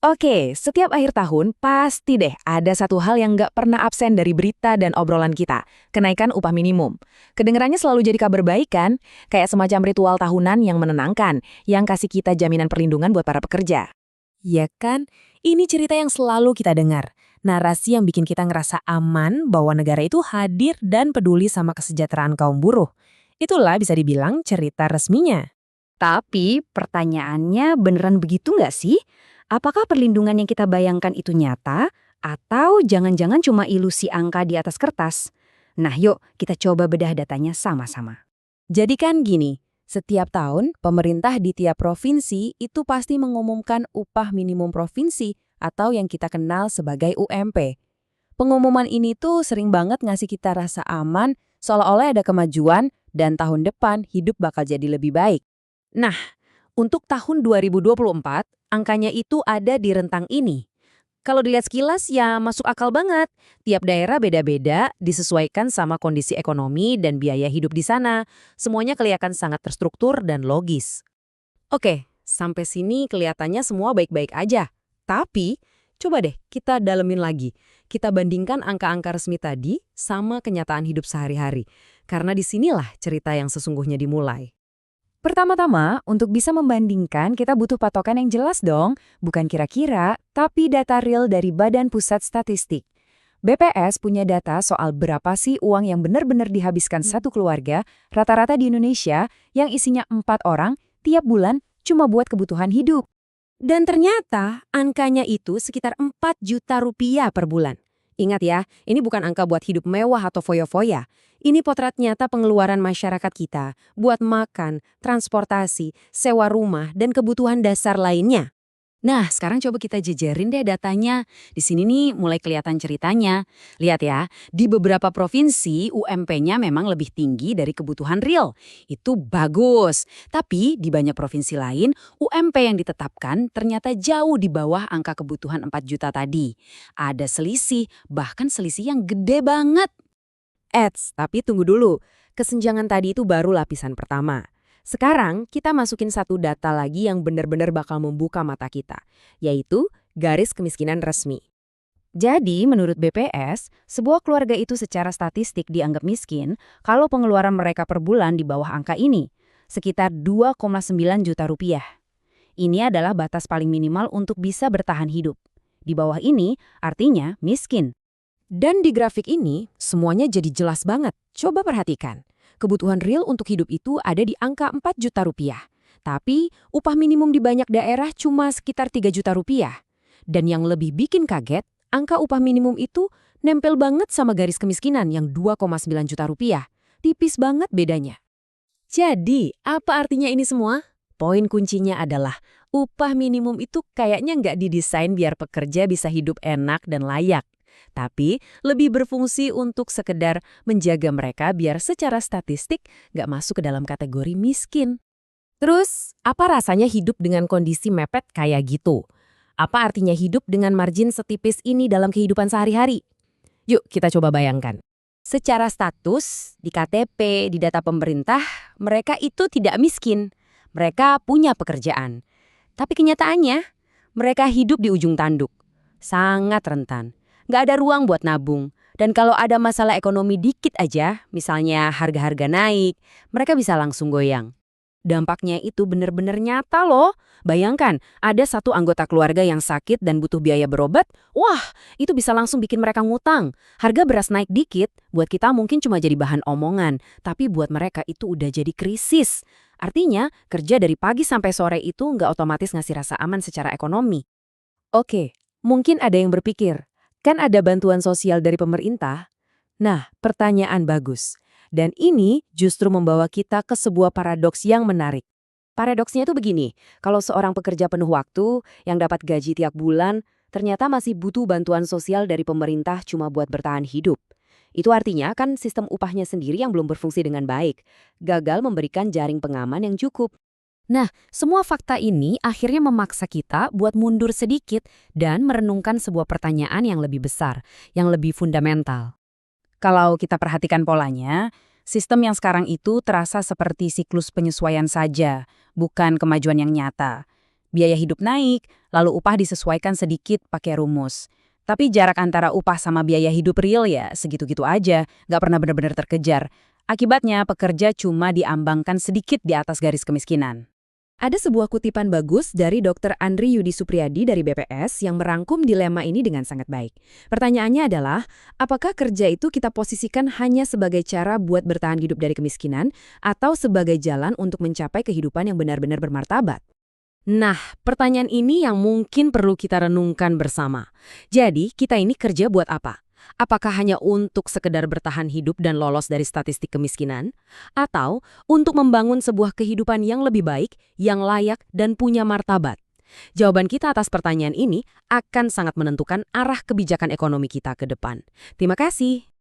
Oke, setiap akhir tahun pasti deh ada satu hal yang nggak pernah absen dari berita dan obrolan kita, kenaikan upah minimum. Kedengarannya selalu jadi kabar baik kan? Kayak semacam ritual tahunan yang menenangkan, yang kasih kita jaminan perlindungan buat para pekerja. Ya kan? Ini cerita yang selalu kita dengar. Narasi yang bikin kita ngerasa aman bahwa negara itu hadir dan peduli sama kesejahteraan kaum buruh. Itulah bisa dibilang cerita resminya. Tapi pertanyaannya beneran begitu nggak sih? Apakah perlindungan yang kita bayangkan itu nyata atau jangan-jangan cuma ilusi angka di atas kertas? Nah yuk kita coba bedah datanya sama-sama. Jadi kan gini, setiap tahun pemerintah di tiap provinsi itu pasti mengumumkan upah minimum provinsi atau yang kita kenal sebagai UMP. Pengumuman ini tuh sering banget ngasih kita rasa aman, seolah-olah ada kemajuan dan tahun depan hidup bakal jadi lebih baik. Nah, untuk tahun 2024, angkanya itu ada di rentang ini. Kalau dilihat sekilas ya masuk akal banget. Tiap daerah beda-beda, disesuaikan sama kondisi ekonomi dan biaya hidup di sana. Semuanya kelihatan sangat terstruktur dan logis. Oke, sampai sini kelihatannya semua baik-baik aja. Tapi, coba deh kita dalemin lagi. Kita bandingkan angka-angka resmi tadi sama kenyataan hidup sehari-hari. Karena disinilah cerita yang sesungguhnya dimulai. Pertama-tama, untuk bisa membandingkan kita butuh patokan yang jelas dong, bukan kira-kira, tapi data real dari Badan Pusat Statistik. BPS punya data soal berapa sih uang yang benar-benar dihabiskan satu keluarga, rata-rata di Indonesia, yang isinya 4 orang, tiap bulan cuma buat kebutuhan hidup. Dan ternyata angkanya itu sekitar 4 juta rupiah per bulan. Ingat ya, ini bukan angka buat hidup mewah atau foya-foya. Ini potret nyata pengeluaran masyarakat kita buat makan, transportasi, sewa rumah, dan kebutuhan dasar lainnya. Nah, sekarang coba kita jejerin deh datanya. Di sini nih mulai kelihatan ceritanya. Lihat ya, di beberapa provinsi UMP-nya memang lebih tinggi dari kebutuhan real. Itu bagus. Tapi di banyak provinsi lain, UMP yang ditetapkan ternyata jauh di bawah angka kebutuhan 4 juta tadi. Ada selisih, bahkan selisih yang gede banget. Tapi tunggu dulu. Kesenjangan tadi itu baru lapisan pertama. Sekarang kita masukin satu data lagi yang benar-benar bakal membuka mata kita, yaitu garis kemiskinan resmi. Jadi, menurut BPS, sebuah keluarga itu secara statistik dianggap miskin kalau pengeluaran mereka per bulan di bawah angka ini, sekitar 2,9 juta rupiah. Ini adalah batas paling minimal untuk bisa bertahan hidup. Di bawah ini artinya miskin. Dan di grafik ini, semuanya jadi jelas banget. Coba perhatikan. Kebutuhan real untuk hidup itu ada di angka 4 juta rupiah. Tapi, upah minimum di banyak daerah cuma sekitar 3 juta rupiah. Dan yang lebih bikin kaget, angka upah minimum itu nempel banget sama garis kemiskinan yang 2,9 juta rupiah. Tipis banget bedanya. Jadi, apa artinya ini semua? Poin kuncinya adalah, upah minimum itu kayaknya nggak didesain biar pekerja bisa hidup enak dan layak. Tapi lebih berfungsi untuk sekedar menjaga mereka biar secara statistik nggak masuk ke dalam kategori miskin. Terus, apa rasanya hidup dengan kondisi mepet kayak gitu? Apa artinya hidup dengan margin setipis ini dalam kehidupan sehari-hari? Yuk kita coba bayangkan. Secara status, di KTP, di data pemerintah, mereka itu tidak miskin. Mereka punya pekerjaan. Tapi kenyataannya, mereka hidup di ujung tanduk. Sangat rentan. Nggak ada ruang buat nabung. Dan kalau ada masalah ekonomi dikit aja, misalnya harga-harga naik, mereka bisa langsung goyang. Dampaknya itu benar-benar nyata loh. Bayangkan, ada satu anggota keluarga yang sakit dan butuh biaya berobat, wah, itu bisa langsung bikin mereka ngutang. Harga beras naik dikit, buat kita mungkin cuma jadi bahan omongan, tapi buat mereka itu udah jadi krisis. Artinya, kerja dari pagi sampai sore itu nggak otomatis ngasih rasa aman secara ekonomi. Oke, mungkin ada yang berpikir, kan ada bantuan sosial dari pemerintah? Nah, pertanyaan bagus. Dan ini justru membawa kita ke sebuah paradoks yang menarik. Paradoksnya itu begini, kalau seorang pekerja penuh waktu yang dapat gaji tiap bulan, ternyata masih butuh bantuan sosial dari pemerintah cuma buat bertahan hidup. Itu artinya kan sistem upahnya sendiri yang belum berfungsi dengan baik, gagal memberikan jaring pengaman yang cukup. Nah, semua fakta ini akhirnya memaksa kita buat mundur sedikit dan merenungkan sebuah pertanyaan yang lebih besar, yang lebih fundamental. Kalau kita perhatikan polanya, sistem yang sekarang itu terasa seperti siklus penyesuaian saja, bukan kemajuan yang nyata. Biaya hidup naik, lalu upah disesuaikan sedikit pakai rumus. Tapi jarak antara upah sama biaya hidup real ya segitu-gitu aja, nggak pernah benar-benar terkejar. Akibatnya pekerja cuma diambangkan sedikit di atas garis kemiskinan. Ada sebuah kutipan bagus dari Dr. Andri Yudi Supriyadi dari BPS yang merangkum dilema ini dengan sangat baik. Pertanyaannya adalah, apakah kerja itu kita posisikan hanya sebagai cara buat bertahan hidup dari kemiskinan atau sebagai jalan untuk mencapai kehidupan yang benar-benar bermartabat? Nah, pertanyaan ini yang mungkin perlu kita renungkan bersama. Jadi, kita ini kerja buat apa? Apakah hanya untuk sekedar bertahan hidup dan lolos dari statistik kemiskinan? Atau untuk membangun sebuah kehidupan yang lebih baik, yang layak, dan punya martabat? Jawaban kita atas pertanyaan ini akan sangat menentukan arah kebijakan ekonomi kita ke depan. Terima kasih.